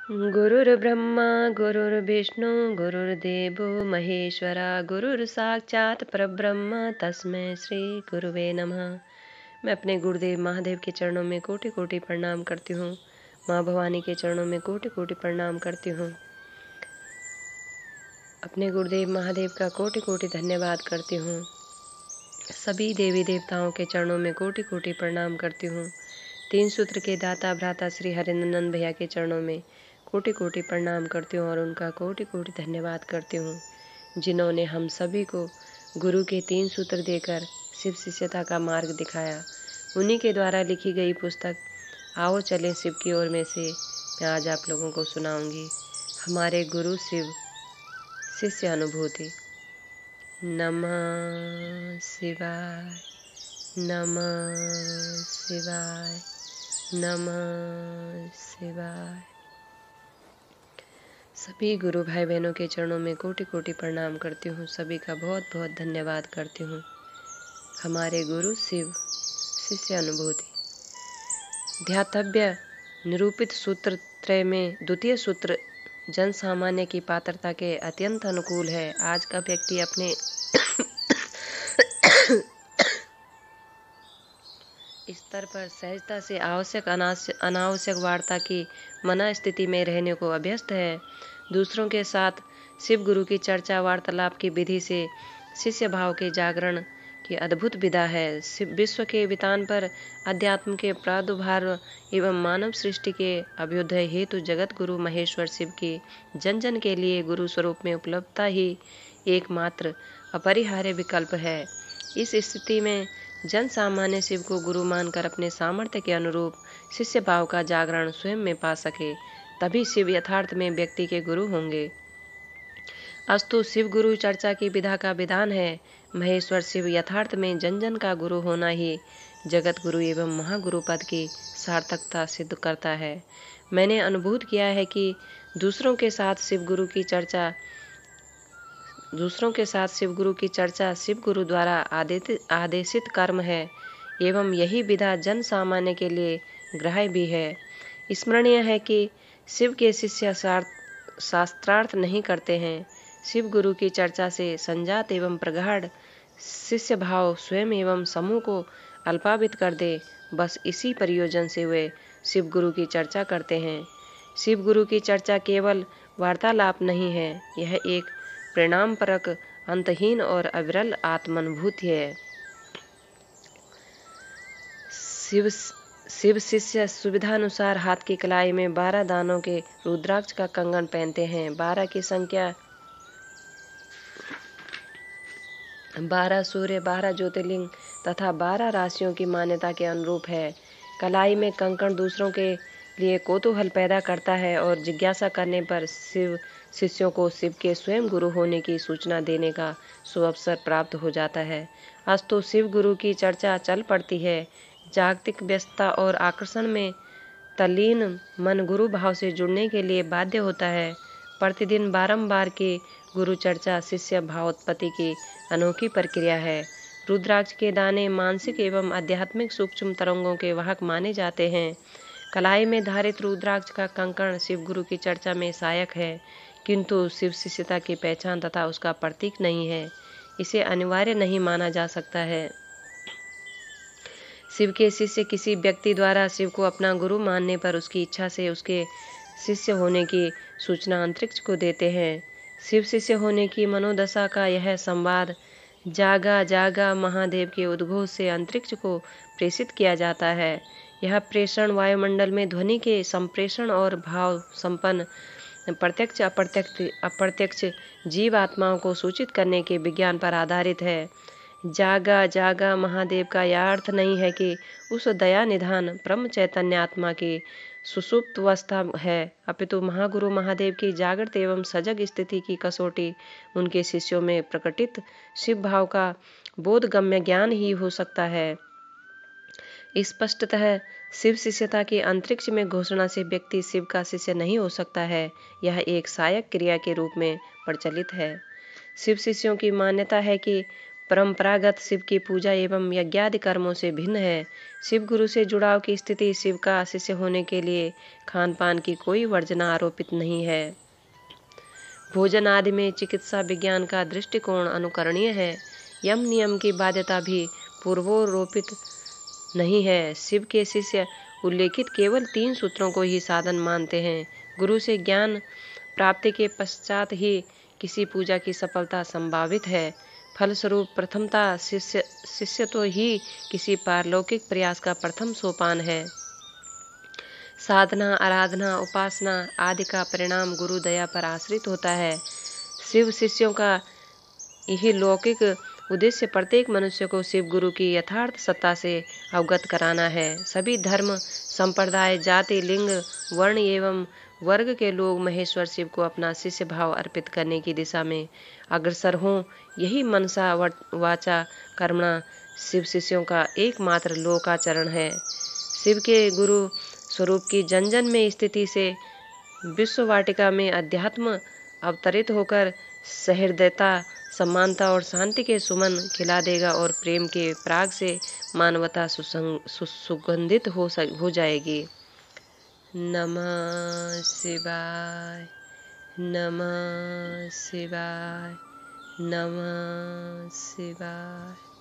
गुरुर्ब्रह्मा गुरुर्विष्णु गुरुर्देवो महेश्वरा गुरुर्साक्षात् परब्रह्म तस्मै श्री गुरुवे नमः। मैं अपने गुरुदेव महादेव के चरणों में कोटि कोटि प्रणाम करती हूँ। माँ भवानी के चरणों में कोटि कोटि प्रणाम करती हूँ। अपने गुरुदेव महादेव का कोटि कोटि धन्यवाद करती हूँ। सभी देवी देवताओं के चरणों में कोटि कोटि प्रणाम करती हूँ। तीन सूत्र के दाता भ्राता श्री हरिनंदन भैया के चरणों में कोटि कोटि प्रणाम करती हूँ और उनका कोटि कोटि धन्यवाद करती हूँ, जिन्होंने हम सभी को गुरु के तीन सूत्र देकर शिव शिष्यता का मार्ग दिखाया। उन्हीं के द्वारा लिखी गई पुस्तक आओ चलें शिव की ओर में से मैं आज आप लोगों को सुनाऊंगी हमारे गुरु शिव शिष्य अनुभूति। नमः शिवाय, नमः शिवाय, नमः शिवाय। सभी गुरु भाई बहनों के चरणों में कोटि कोटि प्रणाम करती हूँ। सभी का बहुत बहुत धन्यवाद करती हूँ। हमारे गुरु शिव शिष्य अनुभूति। ध्यातव्य निरूपित सूत्र त्रय में द्वितीय सूत्र जन सामान्य की पात्रता के अत्यंत अनुकूल है। आज का व्यक्ति अपने स्तर पर सहजता से आवश्यक अनावश्यक वार्ता की मना स्थिति में रहने को अभ्यस्त है। दूसरों के साथ शिव गुरु की चर्चा वार्तालाप की विधि से शिष्य भाव के जागरण की अद्भुत विधा है। विश्व के वितान पर अध्यात्म के प्रादुर्भाव एवं मानव सृष्टि के अभ्युदय हेतु जगत गुरु महेश्वर शिव की जन जन के लिए गुरु स्वरूप में उपलब्धता ही एकमात्र अपरिहार्य विकल्प है। इस स्थिति में जन सामान्य शिव को गुरु मानकर अपने सामर्थ्य के अनुरूप शिष्य भाव का जागरण स्वयं में पा सके, तभी शिव यथार्थ में व्यक्ति के गुरु होंगे। अस्तु शिव गुरु चर्चा की विधा का विधान है। महेश्वर शिव यथार्थ में जन जन का गुरु होना ही जगत गुरु एवं महागुरु पद की सार्थकता सिद्ध करता है। मैंने अनुभूत किया है कि दूसरों के साथ शिव गुरु की चर्चा शिव गुरु द्वारा आदेशित कर्म है एवं यही विधा जन सामान्य के लिए ग्राह्य भी है। स्मरणीय है कि शिव के शिष्य शास्त्रार्थ नहीं करते हैं। शिव गुरु की चर्चा से संजात एवं प्रगाढ़ शिष्य भाव स्वयं एवं समूह को अल्पावित कर दे, बस इसी प्रयोजन से वे शिव गुरु की चर्चा करते हैं। शिव गुरु की चर्चा केवल वार्तालाप नहीं है, यह एक परिणामपरक अंतहीन और अविरल आत्मानुभूति है। शिव शिष्य सुविधानुसार हाथ की कलाई में 12 दानों के रुद्राक्ष का कंगन पहनते हैं। 12 की संख्या 12 सूर्य, 12 ज्योतिर्लिंग तथा 12 राशियों की मान्यता के अनुरूप है। कलाई में कंकण दूसरों के लिए कौतूहल पैदा करता है और जिज्ञासा करने पर शिव शिष्यों को शिव के स्वयं गुरु होने की सूचना देने का सुअवसर प्राप्त हो जाता है। अस्तु शिव गुरु की चर्चा चल पड़ती है। जागतिक व्यस्तता और आकर्षण में तल्लीन मन गुरु भाव से जुड़ने के लिए बाध्य होता है। प्रतिदिन बारंबार की गुरु चर्चा शिष्य भावोत्पत्ति की अनोखी प्रक्रिया है। रुद्राक्ष के दाने मानसिक एवं आध्यात्मिक सूक्ष्म तरंगों के वाहक माने जाते हैं। कलाई में धारित रुद्राक्ष का कंकण शिव गुरु की चर्चा में सहायक है, किंतु शिव शिष्यता की पहचान तथा उसका प्रतीक नहीं है। इसे अनिवार्य नहीं माना जा सकता है। शिव के शिष्य किसी व्यक्ति द्वारा शिव को अपना गुरु मानने पर उसकी इच्छा से उसके शिष्य होने की सूचना अंतरिक्ष को देते हैं। शिव शिष्य होने की मनोदशा का यह संवाद जागा जागा महादेव के उद्घोष से अंतरिक्ष को प्रेषित किया जाता है। यह प्रेषण वायुमंडल में ध्वनि के संप्रेषण और भाव संपन्न प्रत्यक्ष अप्रत्यक्ष जीव आत्माओं को सूचित करने के विज्ञान पर आधारित है। जागा जागा महादेव का यह अर्थ नहीं है कि उस दया निधान ब्रह्म चैतन्य आत्मा की सुषुप्त अवस्था है, अपितु महागुरु महादेव की जागृत एवं सजग स्थिति की कसौटी उनके शिष्यों में प्रकटित शिव भाव का बोधगम्य ज्ञान ही हो सकता है। स्पष्टतः शिव शिष्यता की अंतरिक्ष में घोषणा से व्यक्ति शिव का शिष्य नहीं हो सकता है। यह एक सहायक क्रिया के रूप में प्रचलित है। शिव शिष्यों की मान्यता है कि परंपरागत शिव की पूजा एवं यज्ञादि कर्मों से भिन्न है। शिव गुरु से जुड़ाव की स्थिति शिव का शिष्य होने के लिए खान पान की कोई वर्जना आरोपित नहीं है। भोजन आदि में चिकित्सा विज्ञान का दृष्टिकोण अनुकरणीय है। यम नियम की बाध्यता भी पूर्वोरोपित नहीं है। शिव के शिष्य उल्लेखित केवल 3 सूत्रों को ही साधन मानते हैं। गुरु से ज्ञान प्राप्ति के पश्चात ही किसी पूजा की सफलता संभावित है। फलस्वरूप प्रथमतः शिष्यत्व ही किसी पारलौकिक प्रयास का प्रथम सोपान है। साधना, आराधना, उपासना आदि का परिणाम गुरु दया पर आश्रित होता है। शिव शिष्यों का यही लौकिक उद्देश्य प्रत्येक मनुष्य को शिव गुरु की यथार्थ सत्ता से अवगत कराना है। सभी धर्म, संप्रदाय, जाति, लिंग, वर्ण एवं वर्ग के लोग महेश्वर शिव को अपना शिष्य भाव अर्पित करने की दिशा में अग्रसर हों। यही मनसा वाचा कर्मणा शिव शिष्यों का एकमात्र लोकाचरण है। शिव के गुरु स्वरूप की जन जन में स्थिति से विश्व वाटिका में अध्यात्म अवतरित होकर सहृदयता, समानता और शांति के सुमन खिला देगा और प्रेम के पराग से मानवता सुगंधित हो जाएगी। नमः शिवाय, नमः शिवाय, नमः शिवाय।